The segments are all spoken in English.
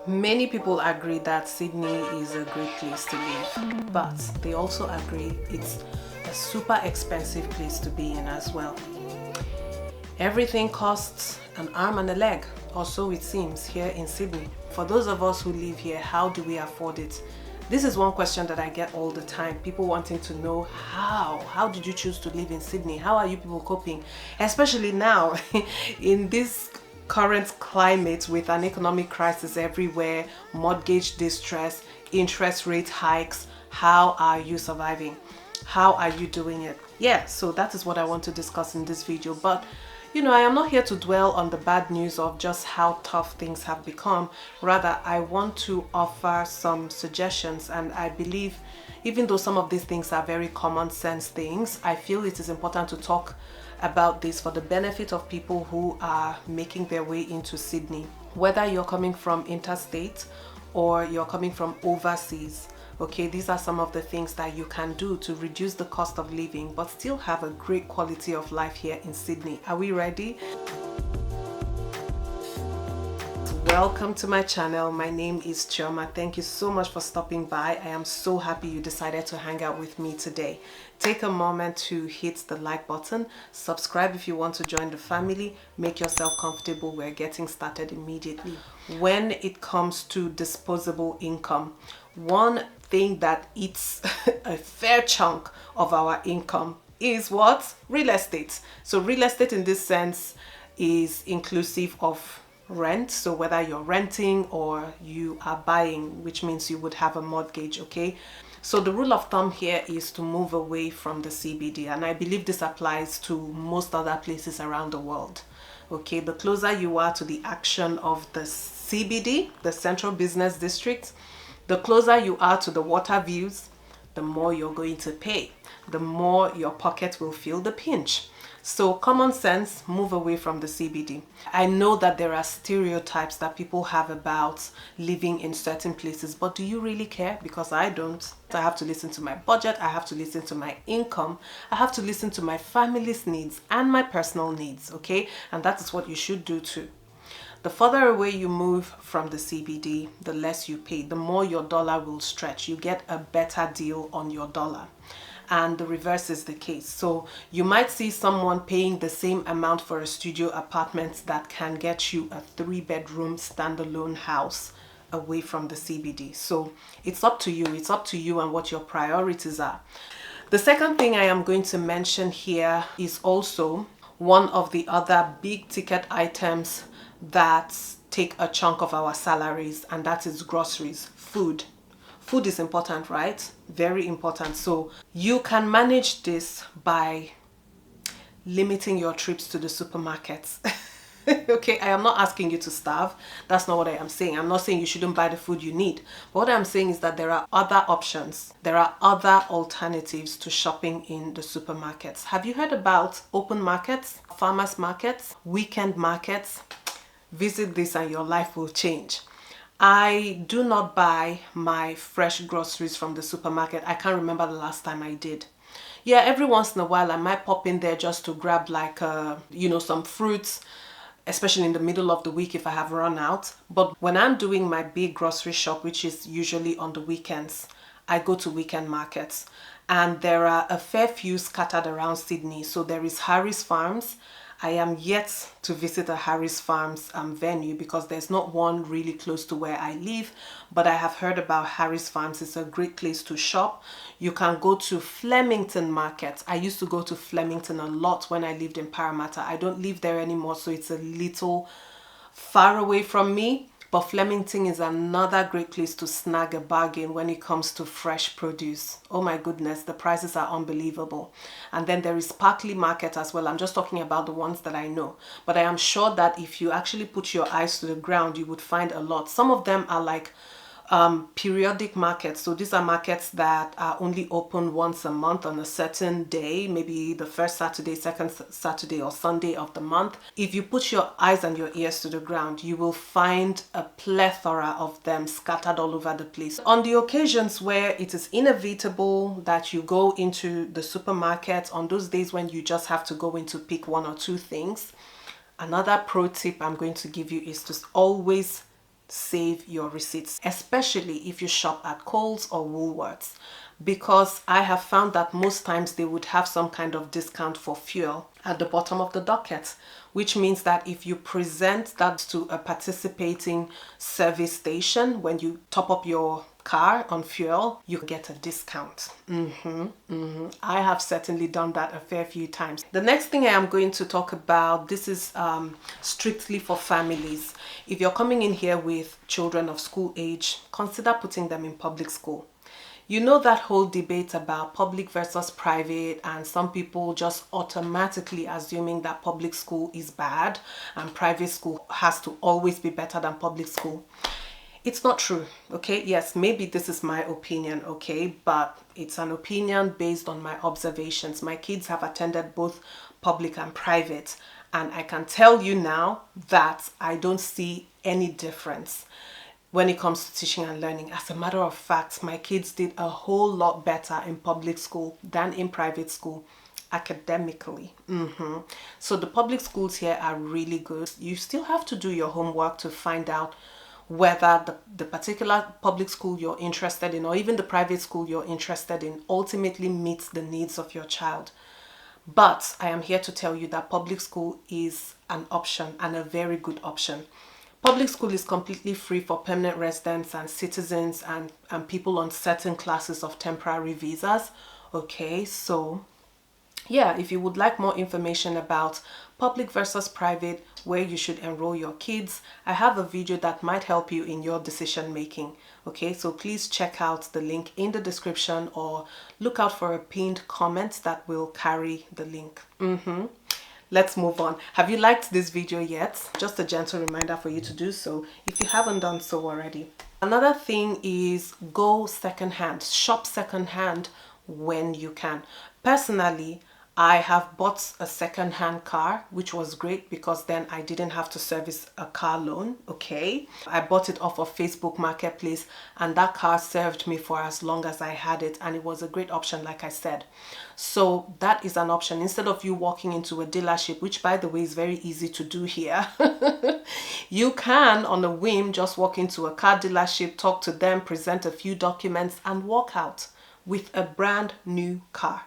Many people agree that Sydney is a great place to live, but they also agree it's a super expensive place to be in as well. Everything costs an arm and a leg, or so it seems here in Sydney. For those of us who live here, how do we afford it? This is one question that I get all the time. People wanting to know how did you choose to live in Sydney? How are you people coping? Especially now in this current climate with an economic crisis everywhere, mortgage distress, interest rate hikes. How are you surviving? How are you doing it? Yeah, so that is what I want to discuss in this video. But I am not here to dwell on the bad news of just how tough things have become. Rather, I want to offer some suggestions, and I believe even though some of these things are very common sense things, I feel it is important to talk about this for the benefit of people who are making their way into Sydney. Whether you're coming from interstate or you're coming from overseas, okay, these are some of the things that you can do to reduce the cost of living but still have a great quality of life here in Sydney. Are we ready? Welcome to my channel. My name is Chioma. Thank you so much for stopping by. I am so happy you decided to hang out with me today. Take a moment to hit the like button, subscribe if you want to join the family, make yourself comfortable. We're getting started immediately. When it comes to disposable income, one thing that eats a fair chunk of our income is what? Real estate. So real estate in this sense is inclusive of rent. So whether you're renting or you are buying, which means you would have a mortgage, okay? So the rule of thumb here is to move away from the CBD, and I believe this applies to most other places around the world. Okay, the closer you are to the action of the CBD, the Central Business District, the closer you are to the water views, the more you're going to pay, the more your pocket will feel the pinch. So common sense, move away from the CBD. I know that there are stereotypes that people have about living in certain places, but do you really care? Because I don't. I have to listen to my budget, I have to listen to my income, I have to listen to my family's needs and my personal needs, okay? And that is what you should do too. The further away you move from the CBD, the less you pay, the more your dollar will stretch. You get a better deal on your dollar. And the reverse is the case. So you might see someone paying the same amount for a studio apartment that can get you a 3-bedroom standalone house away from the CBD. So it's up to you. It's up to you and what your priorities are. The second thing I am going to mention here is also one of the other big ticket items that take a chunk of our salaries, and that is groceries, food. Food is important, right? Very important. So you can manage this by limiting your trips to the supermarkets. Okay, I am not asking you to starve. That's not what I am saying. I'm not saying you shouldn't buy the food you need. But what I'm saying is that there are other options. There are other alternatives to shopping in the supermarkets. Have you heard about open markets, farmers markets, weekend markets? Visit this and your life will change. I do not buy my fresh groceries from the supermarket. I can't remember the last time I did. Yeah, every once in a while I might pop in there just to grab like some fruits, especially in the middle of the week if I have run out. But when I'm doing my big grocery shop, which is usually on the weekends, I go to weekend markets, and there are a fair few scattered around Sydney. So there is Harris Farms. I am yet to visit a Harris Farms venue because there's not one really close to where I live, but I have heard about Harris Farms. It's a great place to shop. You can go to Flemington Market. I used to go to Flemington a lot when I lived in Parramatta. I don't live there anymore, so it's a little far away from me. But Flemington is another great place to snag a bargain when it comes to fresh produce. Oh my goodness, the prices are unbelievable. And then there is Parkley Market as well. I'm just talking about the ones that I know. But I am sure that if you actually put your eyes to the ground, you would find a lot. Some of them are like periodic markets. So these are markets that are only open once a month on a certain day, maybe the first Saturday, second Saturday or Sunday of the month. If you put your eyes and your ears to the ground, you will find a plethora of them scattered all over the place. On the occasions where it is inevitable that you go into the supermarket, on those days when you just have to go in to pick one or two things, another pro tip I'm going to give you is to always save your receipts, especially if you shop at Kohl's or Woolworths, because I have found that most times they would have some kind of discount for fuel at the bottom of the docket, which means that if you present that to a participating service station when you top up your car on fuel, you get a discount. I have certainly done that a fair few times. The next thing I am going to talk about, this is strictly for families. If you're coming in here with children of school age, consider putting them in public school. You know that whole debate about public versus private, and some people just automatically assuming that public school is bad and private school has to always be better than public school. It's not true, okay? Yes, maybe this is my opinion, okay? But it's an opinion based on my observations. My kids have attended both public and private, and I can tell you now that I don't see any difference when it comes to teaching and learning. As a matter of fact, my kids did a whole lot better in public school than in private school academically. So the public schools here are really good. You still have to do your homework to find out whether the particular public school you're interested in, or even the private school you're interested in, ultimately meets the needs of your child. But I am here to tell you that public school is an option, and a very good option. Public school is completely free for permanent residents and citizens and people on certain classes of temporary visas. Okay, so yeah, if you would like more information about public versus private, where you should enroll your kids, I have a video that might help you in your decision making. Okay, so please check out the link in the description, or look out for a pinned comment that will carry the link. Let's move on. Have you liked this video yet? Just a gentle reminder for you to do so if you haven't done so already. Another thing is go secondhand. Shop secondhand when you can. Personally, I have bought a second-hand car, which was great because then I didn't have to service a car loan. Okay, I bought it off of Facebook Marketplace, and that car served me for as long as I had it, and it was a great option, like I said. So that is an option instead of you walking into a dealership, which by the way is very easy to do here. You can on a whim just walk into a car dealership, talk to them, present a few documents, and walk out with a brand new car.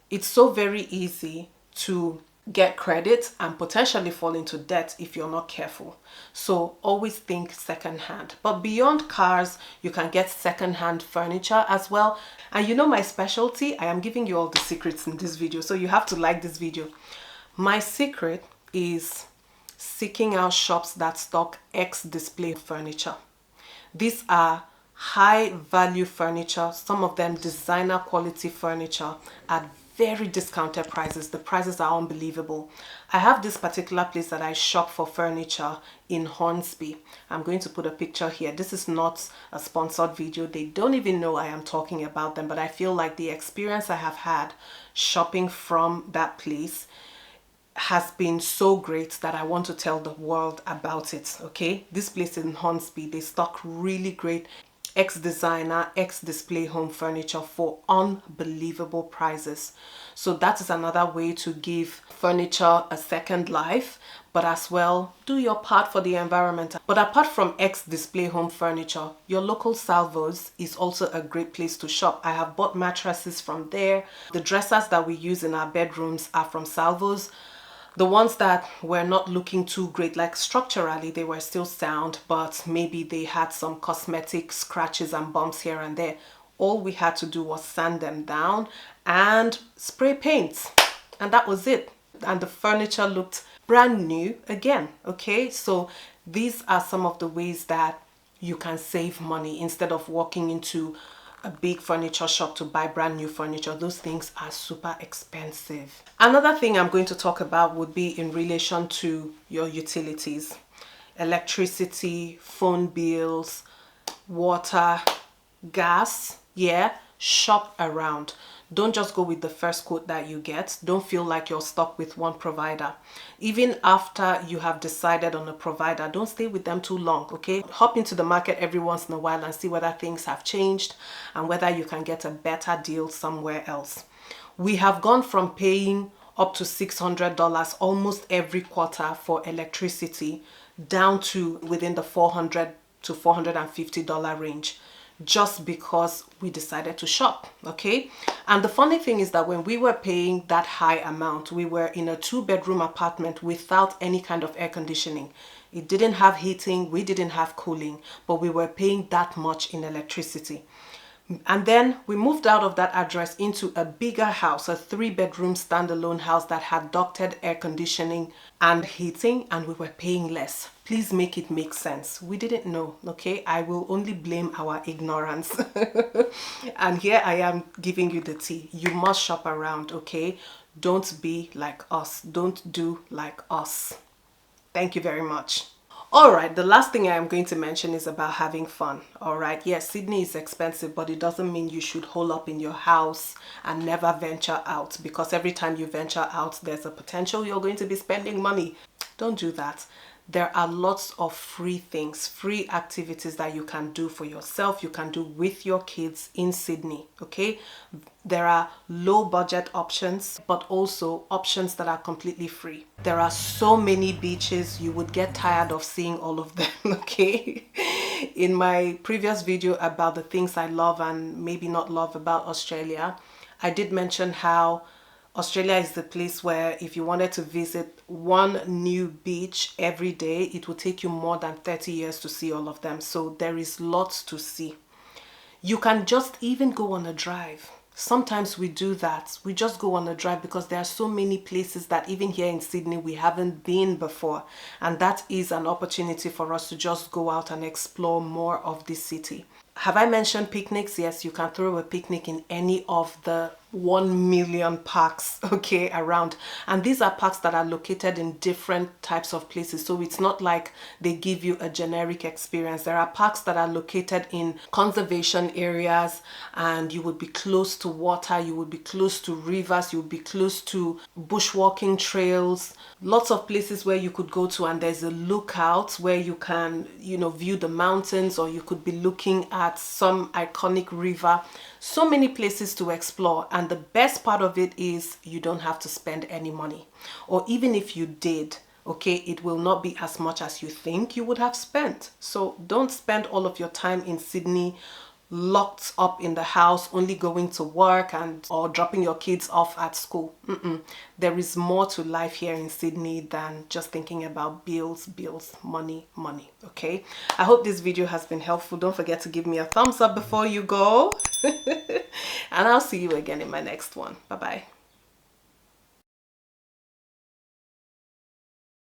It's so very easy to get credit and potentially fall into debt if you're not careful. So always think secondhand. But beyond cars, you can get secondhand furniture as well. And you know my specialty, I am giving you all the secrets in this video, so you have to like this video. My secret is seeking out shops that stock X-display furniture. These are high value furniture, some of them designer quality furniture at very discounted prices. The prices are unbelievable. I have this particular place that I shop for furniture in Hornsby. I'm going to put a picture here. This is not a sponsored video. They don't even know I am talking about them, but I feel like the experience I have had shopping from that place has been so great that I want to tell the world about it. Okay, this place in Hornsby, they stock really great X-designer, X-display home furniture for unbelievable prices. So that is another way to give furniture a second life, but as well do your part for the environment. But apart from X-display home furniture, your local Salvos is also a great place to shop. I have bought mattresses from there. The dressers that we use in our bedrooms are from Salvos. The ones that were not looking too great, like structurally they were still sound, but maybe they had some cosmetic scratches and bumps here and there, all we had to do was sand them down and spray paint, and that was it, and the furniture looked brand new again. Okay, so these are some of the ways that you can save money instead of walking into a big furniture shop to buy brand new furniture. Those things are super expensive. Another thing I'm going to talk about would be in relation to your utilities, electricity, phone bills, water, gas. Yeah, shop around. Don't just go with the first quote that you get. Don't feel like you're stuck with one provider. Even after you have decided on a provider, don't stay with them too long, okay? Hop into the market every once in a while and see whether things have changed and whether you can get a better deal somewhere else. We have gone from paying up to $600 almost every quarter for electricity down to within the $400 to $450 range, just because we decided to shop. Okay, and the funny thing is that when we were paying that high amount, we were in a 2-bedroom apartment without any kind of air conditioning. It didn't have heating, we didn't have cooling, but we were paying that much in electricity. And then we moved out of that address into a bigger house, a 3-bedroom standalone house that had ducted air conditioning and heating, and we were paying less. Please make it make sense. We didn't know, okay? I will only blame our ignorance. And here I am giving you the tea. You must shop around, okay? Don't be like us. Don't do like us. Thank you very much. All right, the last thing I am going to mention is about having fun. All right, yes, Sydney is expensive, but it doesn't mean you should hole up in your house and never venture out, because every time you venture out, there's a potential you're going to be spending money. Don't do that. There are lots of free things, free activities that you can do for yourself, you can do with your kids in Sydney, okay? There are low budget options, but also options that are completely free. There are so many beaches, you would get tired of seeing all of them, okay? In my previous video about the things I love and maybe not love about Australia, I did mention how Australia is the place where if you wanted to visit one new beach every day, it would take you more than 30 years to see all of them. So there is lots to see. You can just even go on a drive. Sometimes we do that. We just go on a drive because there are so many places that even here in Sydney we haven't been before. And that is an opportunity for us to just go out and explore more of this city. Have I mentioned picnics? Yes, you can throw a picnic in any of the 1 million parks, okay, around. And these are parks that are located in different types of places. So it's not like they give you a generic experience. There are parks that are located in conservation areas, and you would be close to water, you would be close to rivers, you would be close to bushwalking trails, lots of places where you could go to, and there's a lookout where you can, view the mountains, or you could be looking at some iconic river. So many places to explore, and the best part of it is you don't have to spend any money, or even if you did, okay, it will not be as much as you think you would have spent. So don't spend all of your time in Sydney locked up in the house, only going to work or dropping your kids off at school. There is more to life here in Sydney than just thinking about bills, money, okay? I hope this video has been helpful. Don't forget to give me a thumbs up before you go. And I'll see you again in my next one. Bye-bye.